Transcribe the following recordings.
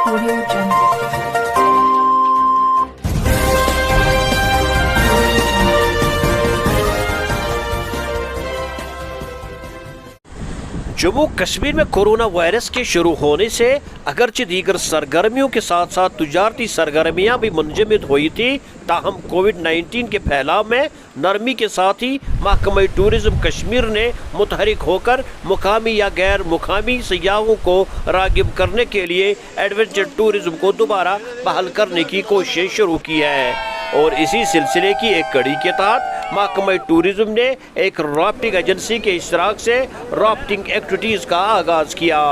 Audio Jungle. Jammu Kashmir में corona virus के शुरू होने से अगरचे दीगर सरगर्मियों के साथ साथ तिजारती सरगर्मियां भी मुंजमद हुई थी, ताहम कोविड-19 के फैलाव में नरमी के साथ ही महकमा टूरिज्म कश्मीर ने मुतहरिक होकर मुकामी या गैर मुकामी सयाहों को रागिब करने के लिए एडवेंचर टूरिज्म को दोबारा बहाल करने की कोशिश शुरू की है। और इसी सिलसिले की एक कड़ी के तहत महकमा टूरिज्म ने एक राफ्टिंग एजेंसी के इश्तराक से राफ्टिंग एक्टिविटीज़ का आगाज़ किया।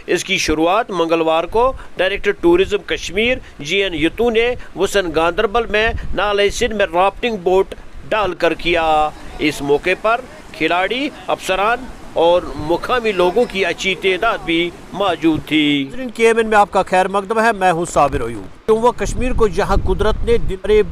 इसकी शुरुआत मंगलवार को डायरेक्टर टूरिज्म कश्मीर GN यतू ने वसन गांदरबल में नाले सिंध में राफ्टिंग बोट डालकर किया। इस मौके पर खिलाड़ी, अफसरान और मुकामी लोगों की अच्छी तादाद भी मौजूद थी। केमन में आपका खैर मकदम है, मैं हूँ साबिर अयूब। जम्मू कश्मीर को जहाँ कुदरत ने दिलरे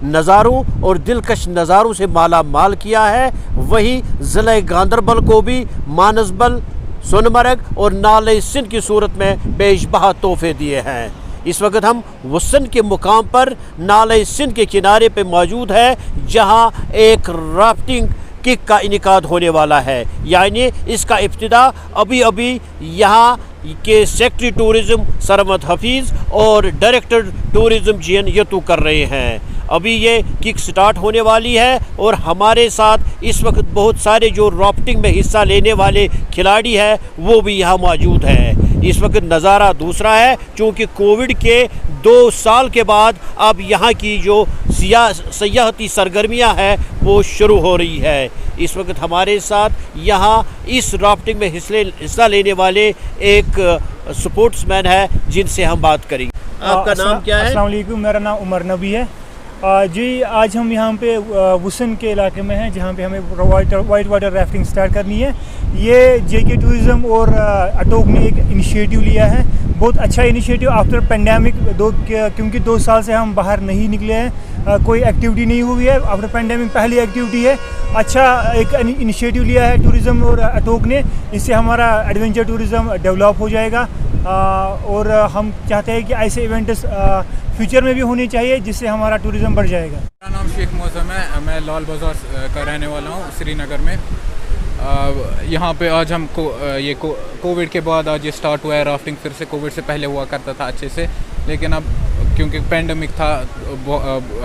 नज़ारों और दिलकश नज़ारों से माला माल किया है, वहीं ज़िले गांदरबल को भी मानसबल, सोनमर्ग और नाले सिंध की सूरत में बेशबहा तोहफे दिए हैं। इस वक्त हम वसन के मुकाम पर नाले सिंध के किनारे पे मौजूद है, जहां एक राफ्टिंग किक का इनेकाद होने वाला है। यानी इसका इब्तिदा अभी अभी यहाँ के सेक्रेटरी टूरिज़्म सरमद हफीज़ और डायरेक्टर टूरिज़्म GN यतू कर रहे हैं। अभी ये किक स्टार्ट होने वाली है और हमारे साथ इस वक्त बहुत सारे जो राफ्टिंग में हिस्सा लेने वाले खिलाड़ी हैं वो भी यहाँ मौजूद है। इस वक्त नज़ारा दूसरा है, चूँकि कोविड के 2 साल के बाद अब यहाँ की जो सियाहती सरगर्मियाँ हैं वो शुरू हो रही है। इस वक्त हमारे साथ यहाँ इस राफ्टिंग में हिस्सा लेने वाले एक स्पोर्ट्समैन है, जिनसे हम बात करेंगे। आपका नाम क्या है? अस्सलाम वालेकुम, मेरा नाम उमर नबी है। जी, आज हम यहाँ पे वसन के इलाके में हैं, जहाँ पे हमें वाइट वाटर राफ्टिंग स्टार्ट करनी है। ये JK टूरिज़्म और अटोक ने एक इनिशिएटिव लिया है, बहुत अच्छा इनिशिएटिव आफ्टर पेंडेमिक। क्योंकि 2 साल से हम बाहर नहीं निकले हैं, कोई एक्टिविटी नहीं हुई है। आफ्टर पेंडेमिक पहली एक्टिविटी है। अच्छा एक इनिशिएटिव लिया है टूरिज़्म और अटोक ने, इससे हमारा एडवेंचर टूरिज़्म डेवलप हो जाएगा। और हम चाहते हैं कि ऐसे इवेंट्स फ्यूचर में भी होने चाहिए, जिससे हमारा टूरिज़्म बढ़ जाएगा। मेरा नाम शेख मौसम है, मैं लाल बाज़ार का रहने वाला हूँ, श्रीनगर में। यहाँ पे आज हम ये कोविड के बाद आज ये स्टार्ट हुआ है राफ्टिंग। फिर से कोविड से पहले हुआ करता था अच्छे से, लेकिन अब क्योंकि पेंडेमिक था,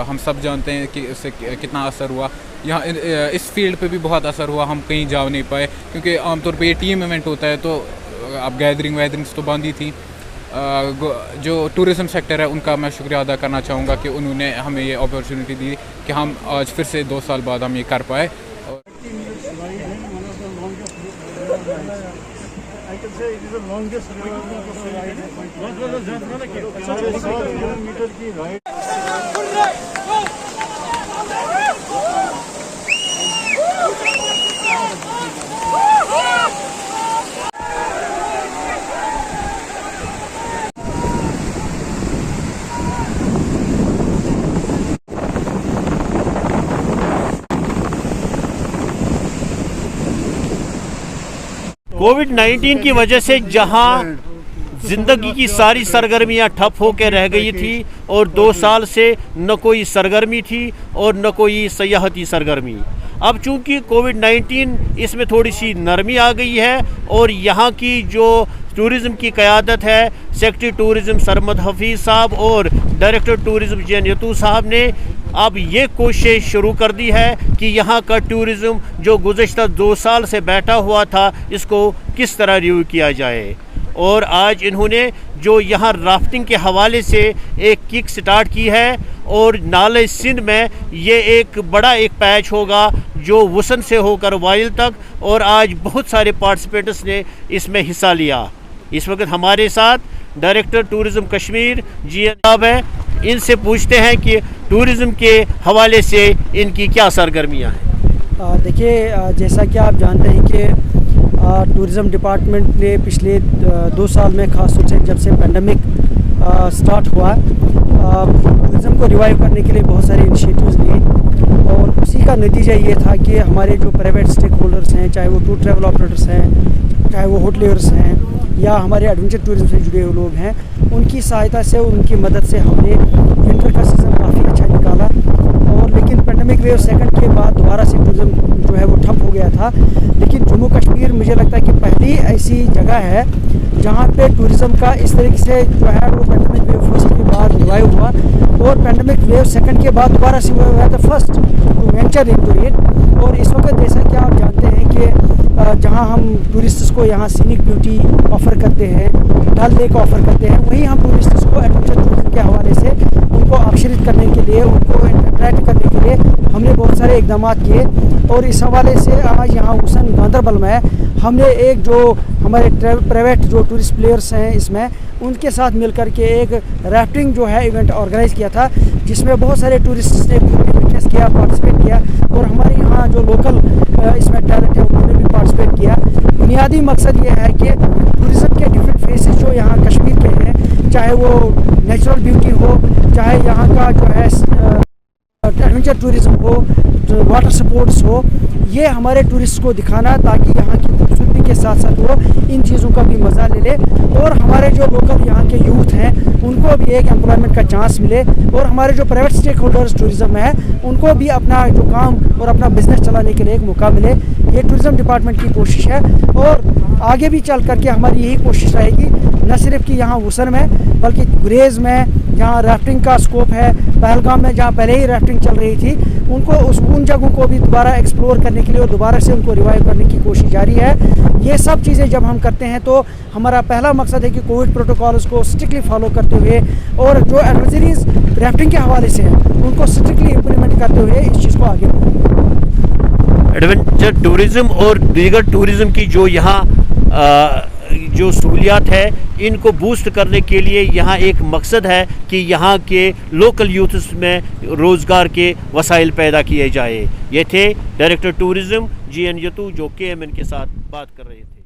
हम सब जानते हैं कि इससे कितना असर हुआ। यहाँ इस फील्ड पे भी बहुत असर हुआ, हम कहीं जा नहीं पाए, क्योंकि आमतौर पे ये टीम इवेंट होता है, तो अब गैदरिंग्स तो बंद ही थी। जो टूरिज़्म सेक्टर है उनका मैं शुक्रिया अदा करना चाहूँगा कि उन्होंने हमें ये अपॉर्चुनिटी दी कि हम आज फिर से 2 साल बाद हम ये कर पाए। कोविड-19 की वजह से जहां ज़िंदगी की सारी सरगर्मियां ठप होकर रह गई थी और 2 साल से न कोई सरगर्मी थी और न कोई सयाहती सरगर्मी, अब चूंकि कोविड-19 इसमें थोड़ी सी नरमी आ गई है और यहाँ की जो टूरिज़्म की क़यादत है सेक्रेटरी टूरिज़्म सरमद हफीज़ साहब और डायरेक्टर टूरिज़्म GN यतू साहब ने अब ये कोशिश शुरू कर दी है कि यहाँ का टूरिज़्म जो गुज़श्ता 2 साल से बैठा हुआ था, इसको किस तरह रिव्यू किया जाए। और आज इन्होंने जो यहाँ राफ्टिंग के हवाले से एक किक स्टार्ट की है और नाले सिंध में ये एक बड़ा एक पैच होगा जो वसन से होकर वाइल तक, और आज बहुत सारे पार्टिसिपेंट्स ने इसमें हिस्सा लिया। इस वक्त हमारे साथ डायरेक्टर टूरिज़्म कश्मीर GN साहब है, इनसे पूछते हैं कि टूरिज़्म के हवाले से इनकी क्या सरगर्मियाँ हैं। देखिए, जैसा कि आप जानते हैं कि टूरिज़्म डिपार्टमेंट ने पिछले 2 साल में ख़ास तौर से जब से पेंडेमिक स्टार्ट हुआ, टूरिज़्म को रिवाइव करने के लिए बहुत सारे इनिशिएटिव्स लिए और उसी का नतीजा ये था कि हमारे जो प्राइवेट स्टेक होल्डर्स हैं, चाहे वो टूर ट्रैवल ऑपरेटर्स हैं, चाहे वो होटलियर्स हैं या हमारे एडवेंचर टूरिज्म से जुड़े हुए लोग हैं, उनकी सहायता से और उनकी मदद से हमने विंटर का सीज़न काफ़ी अच्छा निकाला। और लेकिन पेंडेमिक वेव सेकंड के बाद दोबारा से टूरिज़्म जो है वो ठप हो गया था। लेकिन जम्मू कश्मीर मुझे लगता है कि पहली ऐसी जगह है जहाँ पे टूरिज़्म का इस तरीके से जो है वो पेंडेमिक वेव फर्स्ट के बाद रिवाइव हुआ, और पेंडेमिक वेव सेकंड के बाद दोबारा से हुआ था first to venture into it. और इस वक्त जैसा कि आप जानते हैं कि जहाँ हम टूरिस्ट्स को यहाँ सीनिक ब्यूटी ऑफ़र करते हैं, डल लेक ऑफ़र करते हैं, वहीं हम टूरिस्ट्स को एडवेंचर टूरिज्म के हवाले से उनको आकर्षित करने के लिए, उनको अट्रैक्ट करने के लिए हमने बहुत सारे इकदाम किए। और इस हवाले से आज यहाँ हुसन गांदरबल में हमने एक जो हमारे प्राइवेट जो टूरिस्ट प्लेयर्स हैं इसमें, उनके साथ मिलकर के एक राफ्टिंग जो है इवेंट ऑर्गेनाइज़ किया था, जिसमें बहुत सारे टूरिस्ट ने विटनेस किया, पार्टिसिपेट किया। और हमारे यहाँ जो लोकल इसमें टैलेंट है उन्होंने भी पार्टिसिपेट किया। बुनियादी मकसद ये है कि टूरिज़म के डिफरेंट फेसेस जो यहाँ कश्मीर के हैं, चाहे वो नेचुरल ब्यूटी हो, चाहे यहाँ का जो है एडवेंचर टूरिज़्म हो, वाटर स्पोर्ट्स हो, ये हमारे टूरिस्ट को दिखाना, ताकि यहाँ की खूबसूरती के साथ साथ वो इन चीज़ों का भी मज़ा ले ले, और हमारे जो लोकल यहाँ के यूथ हैं उनको भी एक एम्प्लॉयमेंट का चांस मिले, और हमारे जो प्राइवेट स्टेक होल्डर्स टूरिज़्म में है उनको भी अपना जो काम और अपना बिजनेस चलाने के लिए एक मौका मिले। ये टूरिज़्म डिपार्टमेंट की कोशिश है, और आगे भी चल करके हमारी यही कोशिश रहेगी, न सिर्फ कि यहाँ हुसन में बल्कि गुरेज़ में जहाँ राफ्टिंग का स्कोप है, पहलगाम में जहाँ पहले ही राफ्टिंग चल रही थी, उनको उन जगहों को भी दोबारा एक्सप्लोर करने के लिए और दोबारा से उनको रिवाइव करने की कोशिश जारी है। ये सब चीज़ें जब हम करते हैं तो हमारा पहला मकसद है कि कोविड प्रोटोकॉल्स को स्ट्रिक्टली फॉलो करते हुए, और जो एडवाइजरीज राफ्टिंग के हवाले से हैं उनको स्ट्रिक्टली इम्प्लीमेंट करते हुए इस चीज़ को आगे बढ़ाएं। एडवेंचर टूरिज़्म और दीगर टूरिज़्म की जो यहाँ जो सहूलियात है, इनको बूस्ट करने के लिए यहाँ एक मकसद है कि यहाँ के लोकल यूथ्स में रोज़गार के वसाइल पैदा किए जाए। ये थे डायरेक्टर टूरिज़्म GN यतू, जो KMN के साथ बात कर रहे थे।